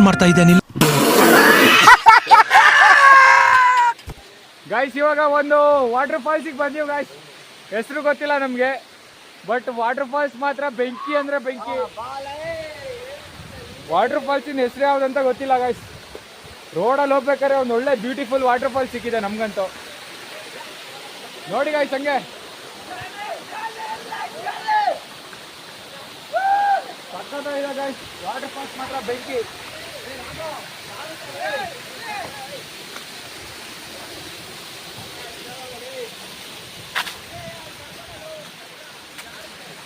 ಏನ್ ಮಾಡ್ತಾ ಇದ್ದೇನೆ ಗಾಯ್ಸ್. ಇವಾಗ ಒಂದು ವಾಟರ್ ಫಾಲ್ಸಿಗೆ ಬಂದೀವಿ ಗಾಯ್ಸ್. ಹೆಸರು ಗೊತ್ತಿಲ್ಲ ನಮಗೆ, ಬಟ್ ವಾಟರ್ ಫಾಲ್ಸ್ ಮಾತ್ರ ಬೆಂಕಿ ಅಂದ್ರೆ ಬೆಂಕಿ. ವಾಟರ್ ಫಾಲ್ಸಿನ ಹೆಸರು ಯಾವುದಂತ ಗೊತ್ತಿಲ್ಲ ಗಾಯ್ಸ್. ರೋಡಲ್ಲಿ ಹೋಗ್ಬೇಕಾದ್ರೆ ಒಂದು ಒಳ್ಳೆ ಬ್ಯೂಟಿಫುಲ್ ವಾಟರ್ ಫಾಲ್ಸ್ ಸಿಕ್ಕಿದೆ ನಮ್ಗಂತೂ. ನೋಡಿ ಗಾಯ್ಸ್, ಹಂಗೆ ಸಕ್ಕತ್ತಾಗಿದೆ ಗಾಯ್ಸ್. ವಾಟರ್ ಫಾಲ್ಸ್ ಮಾತ್ರ ಬೆಂಕಿ.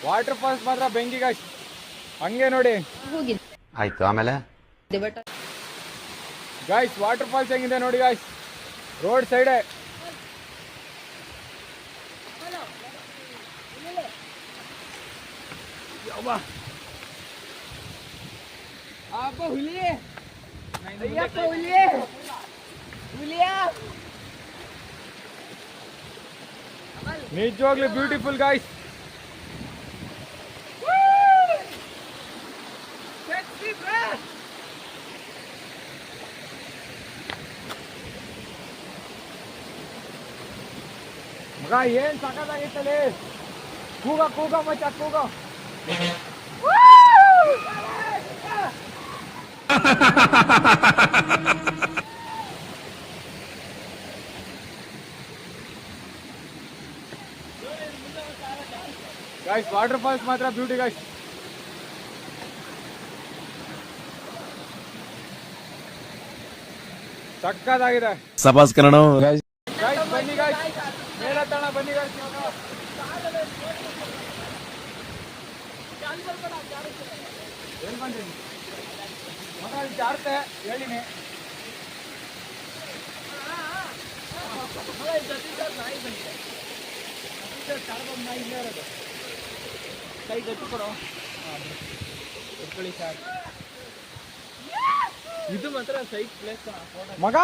ವಾಟರ್ ಫಾಲ್ಸ್ ಮಾತ್ರ ಬೆಂಕಿ ಗಾಯ್ಸ್. ಹಂಗೆ ನೋಡಿ ಆಯ್ತು. ಆಮೇಲೆ ಗಾಯ್ಸ್ ವಾಟರ್ ಫಾಲ್ಸ್ ಹೆಂಗಿದೆ ನೋಡಿ ಗಾಯ್ಸ್, ರೋಡ್ ಸೈಡೆ. ನಿಜವಾಗ್ಲೂ ಬ್ಯೂಟಿಫುಲ್ ಗಾಯ್ಸ್. ಮಗ ಏನ್ ಸಖತ್ತಾಗಿತ್ತಲ್ಲಿ. ಕೂಗ ಮಚ್ಚ ಕೂಗ. ಗಾಯ್ಸ್ ವಾಟರ್ ಫಾಲ್ಸ್ ಮಾತ್ರ ಬ್ಯೂಟಿ ಗಾಯ್ಸ್. ಸಕ್ಕತ್ತಾಗಿದೆ. ಸಬಾಸ್ ಕನ್ನಡ ಗಾಯ್ಸ್ ಬನ್ನಿ ಗಾಯ್ಸ್, ಮೇಲತ್ತಣ ಬನ್ನಿ ಗಾಯ್ಸ್. ಏನ್ ಬಂದಿನಿ ಮಗ, ಜಾರ್ತೆ ಹೇಳಿನಿ. ಕೈ ಗಟ್ಟಿ ಕೊಡೋ. ಇದು ಮಾತ್ರ ಸೈಕ್ ಪ್ಲೇಸ್ ಮಗ.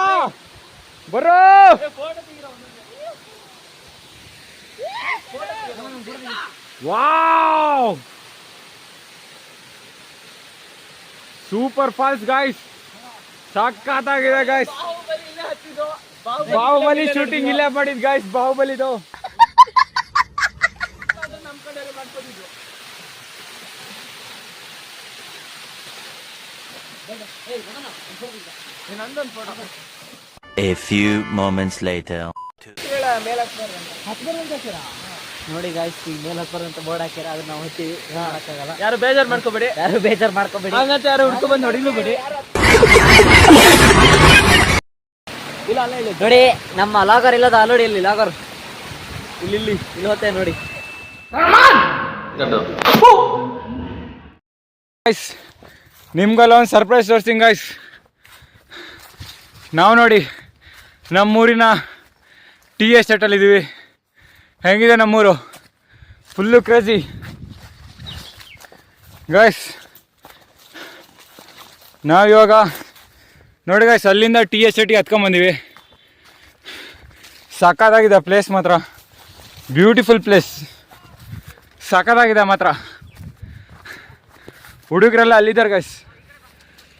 ಬರೋ ವಾವ್, ಸೂಪರ್ ಫಾಲ್ಸ್ ಗಾಯ್ಸ್. ಸಕ್ಕತ್ತಾಗಿದೆ ಗಾಯ್ಸ್. ಬಾಹುಬಲಿ ಶೂಟಿಂಗ್ ಇಲ್ಲೇ ಮಾಡಿದ್ ಗಾಯ್ಸ್. ಬಾಹುಬಲಿದು A few moments later. ನೋಡಿ ಗಾಯ್ಸ್, ಈಗ ಮೇಲೆ ಹತ್ಬಾರ ಅಂತ ಬೋರ್ಡ್ ಹಾಕ್ಯಾರ, ಅದನ್ನ ನಾವು ಹತ್ತೀವಿ. ಆಗಲ್ಲ, ಯಾರು ಬೇಜಾರು ಮಾಡ್ಕೋಬೇಡಿ. ಹಂಗಂತ ಯಾರು ಹುಡ್ಕೊಬಂದು ಹೊಡಿಲೂಬೇಡಿ. ಇಲ್ಲ ಅಲ್ಲ ಇಲ್ಲಿ ನೋಡಿ, ನಮ್ಮ ಲಾಗರ್ ಇಲ್ಲದ ನೋಡಿ, ಇಲ್ಲಿ ಲಾಗರ್ ಇಲ್ಲಿ ಹೋಗ್ತೇ ನೋಡಿ. ನಿಮ್ಗೆಲ್ಲ ಒಂದು ಸರ್ಪ್ರೈಸ್ ತೋರಿಸ್ತೀನಿ ಗಾಯ್ಸ್. ನಾವು ನೋಡಿ ನಮ್ಮೂರಿನ ಟೀ ಎಸ್ಟೇಟಲ್ಲಿ ಇದ್ದೀವಿ. ಹೆಂಗಿದೆ ನಮ್ಮೂರು, ಫುಲ್ಲು ಕ್ರೇಜಿ ಗಾಯ್ಸ್. ನಾವಿವಾಗ ನೋಡಿ ಗಾಯ್ಸ್, ಅಲ್ಲಿಂದ ಟೀ ಎಸ್ಟೇಟಿಗೆ ಹತ್ಕೊಂಬಂದೀವಿ. ಸಕ್ಕತ್ತಾಗಿದೆ ಪ್ಲೇಸ್ ಮಾತ್ರ, ಬ್ಯೂಟಿಫುಲ್ ಪ್ಲೇಸ್. ಸಕ್ಕತ್ತಾಗಿದೆ ಮಾತ್ರ. ಹುಡುಗರೆಲ್ಲ ಅಲ್ಲಿದ್ದಾರೆ ಗಾಯ್ಸ್,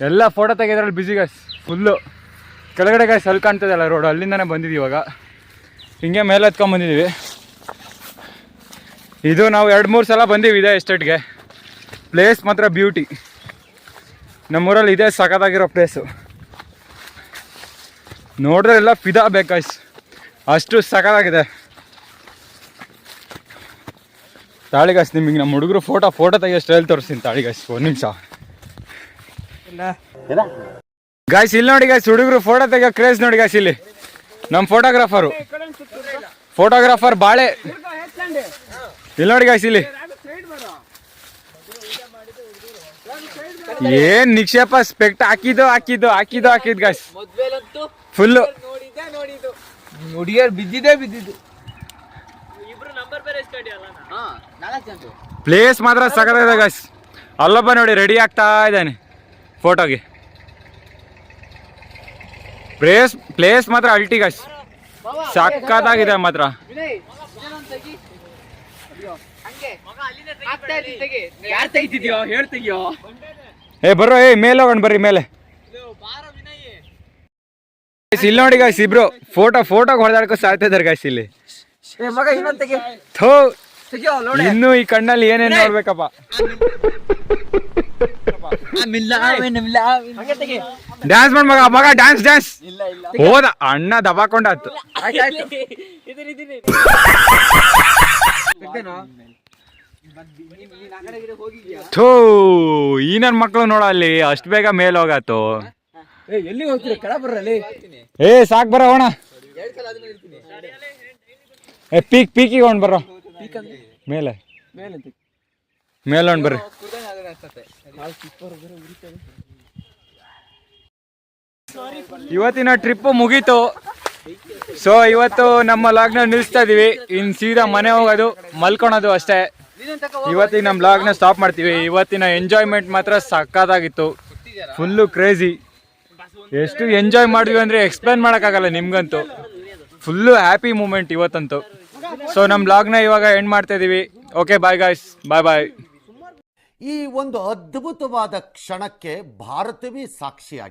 ಎಲ್ಲ ಫೋಟೋ ತೆಗೆದ್ರಲ್ಲಿ ಬಿಸಿ ಗಾಯ್ಸ್ ಫುಲ್ಲು. ಕೆಳಗಡೆ ಗಾಯ್ಸ್ ಅಲ್ಲಿ ಕಾಣ್ತದಲ್ಲ ರೋಡು, ಅಲ್ಲಿಂದನೇ ಬಂದಿದ್ದೀವಿ ಇವಾಗ. ಹಿಂಗೆ ಮೇಲೆ ಹತ್ಕೊಂಬಂದಿದ್ದೀವಿ. ಇದು ನಾವು 2-3 ಸಲ ಬಂದೀವಿ ಇದೇ ಎಸ್ಟೇಟ್ಗೆ. ಪ್ಲೇಸ್ ಮಾತ್ರ ಬ್ಯೂಟಿ. ನಮ್ಮೂರಲ್ಲಿ ಇದೇ ಸಖತ್ತಾಗಿರೋ ಪ್ಲೇಸು. ನೋಡಿದ್ರೆ ಎಲ್ಲ ಫಿದಾ ಬೇಕು ಗಾಯ್ಸ್, ಅಷ್ಟು ಸಖತ್ತಾಗಿದೆ. ತಾಳಿ ಗಾಯ್ಸ್, ನಿಮಗೆ ನಮ್ಮ ಹುಡುಗರು ಫೋಟೋ ತೆಗಿಯೋ ಸ್ಟೈಲ್ ತೋರಿಸ್ತೀನಿ ತಾಳಿ ಗಾಯ್ಸ್. ಒಂದು ನಿಮಿಷ ಗಾಯ್ಸ್. ಇಲ್ಲಿ ನೋಡಿ ಗಾಯ್ಸ್, ಹುಡುಗರು ಫೋಟೋ ತೆಗಿಯೋ ಕ್ರೇಜ್ ನೋಡಿ ಗಾಯ್ಸ್. ಇಲ್ಲಿ ನಮ್ಮ ಫೋಟೋಗ್ರಾಫರ್ ಬಾಳೆ. ಇಲ್ಲಿ ನೋಡಿ ಗಾಯ್ಸ್, ಇಲ್ಲಿ ಏನ್ ನಿಕ್ಷೇಪ ಸ್ಪೆಕ್ಟ್ ಹಾಕಿದ್ದು ಗಾಯ್ಸ್ ಫುಲ್ಲು. ಹುಡುಗಿಯರು ಬಿದ್ದಿದ್ದು. ಪ್ಲೇಸ್ ಮಾತ್ರ ಸಖತ್ತಾಗಿದೆ ಗಾಯ್ಸ್. ಅಲ್ಲೊಬ್ಬ ನೋಡಿ ರೆಡಿ ಆಗ್ತಾ ಇದ್ದಾನೆ ಫೋಟೋಗೆ. ಪ್ಲೇಸ್ ಮಾತ್ರ ಅಲ್ಟಿ ಗಾಯ್ಸ್, ಸಖತ್ತಾಗಿದೆ ಮಾತ್ರ. ಏ ಬರ್ರೋ, ಮೇಲೆ ಹೋಗೋಣ ಬರ್ರಿ ಮೇಲೆ. ಇಲ್ಲಿ ನೋಡಿ ಗಾಯ್ಸ್ ಇಬ್ರು ಫೋಟೋಗೆ ಹೊಡೆದಾಡ್ಕೊ ಸಾಯ್ತಾ ಇದಾರೆ ಗಾಯ್ಸ್ ಇಲ್ಲಿ. ಮಗ ಇನ್ನೊಂದ್ ತೆಗಿ. ಥೋ ಇನ್ನು ಈ ಕಣ್ಣಲ್ಲಿ ಏನೇನ್ ನೋಡ್ಬೇಕಪ್ಪ. ಹಂಗೆ ತೆಗಿ. ಡ್ಯಾನ್ಸ್ ಮಾಡ್ ಮಗ ಡ್ಯಾನ್ಸ್ ಹೋದ ಅಣ್ಣ ದಬಾಕೊಂಡಾತು. ಥೋ ಈ ನನ್ ಮಕ್ಳು ನೋಡ ಅಲ್ಲಿ ಅಷ್ಟ್ ಬೇಗ ಮೇಲ್ ಹೋಗಾತು. ಎಲ್ಲಿ ಹೋಗ್ತೀರಿ ಕೆಳ ಬರ್ರಲ್ಲಿ. ಸಾಕ್ ಬರ ಹೋಣ. ಪೀಕಿಗೆ ಹೊಂಡ್ ಬರ್ರ ಮೇಲೆ ಹೊಂಡ್ ಬರ್ರಿ. ಇವತ್ತಿನ ಟ್ರಿಪ್ ಮುಗೀತು. ಸೊ ಇವತ್ತು ನಮ್ಮ ಲಾಗ್ನ ನಿಲ್ಲಿಸ್ತಾ ಇದೀವಿ. ಇನ್ ಸೀದಾ ಮನೆ ಹೋಗೋದು ಮಲ್ಕೊಳೋದು ಅಷ್ಟೇ. ಇವತ್ತಿನ ನಮ್ಮ ಲಾಗ್ನ ಸ್ಟಾಪ್ ಮಾಡ್ತೀವಿ. ಇವತ್ತಿನ ಎಂಜಾಯ್ಮೆಂಟ್ ಮಾತ್ರ ಸಕ್ಕತ್ತಾಗಿತ್ತು, ಫುಲ್ಲು ಕ್ರೇಜಿ. ಎಷ್ಟು ಎಂಜಾಯ್ ಮಾಡಿದ್ವಿ ಅಂದರೆ ಎಕ್ಸ್ಪ್ಲೇನ್ ಮಾಡೋಕ್ಕಾಗಲ್ಲ ನಿಮ್ಗಂತೂ. ಫುಲ್ಲು ಹ್ಯಾಪಿ ಮೂಮೆಂಟ್ ಇವತ್ತಂತೂ. ಸೊ ನಮ್ಮ ಲಾಗ್ನ ಇವಾಗ ಎಂಡ್ ಮಾಡ್ತಾ ಇದೀವಿ. Okay bye guys, bye. ಈ ಒಂದು ಅದ್ಭುತವಾದ ಕ್ಷಣಕ್ಕೆ ಭಾರತವೇ ಸಾಕ್ಷಿಯಾಗಿದೆ.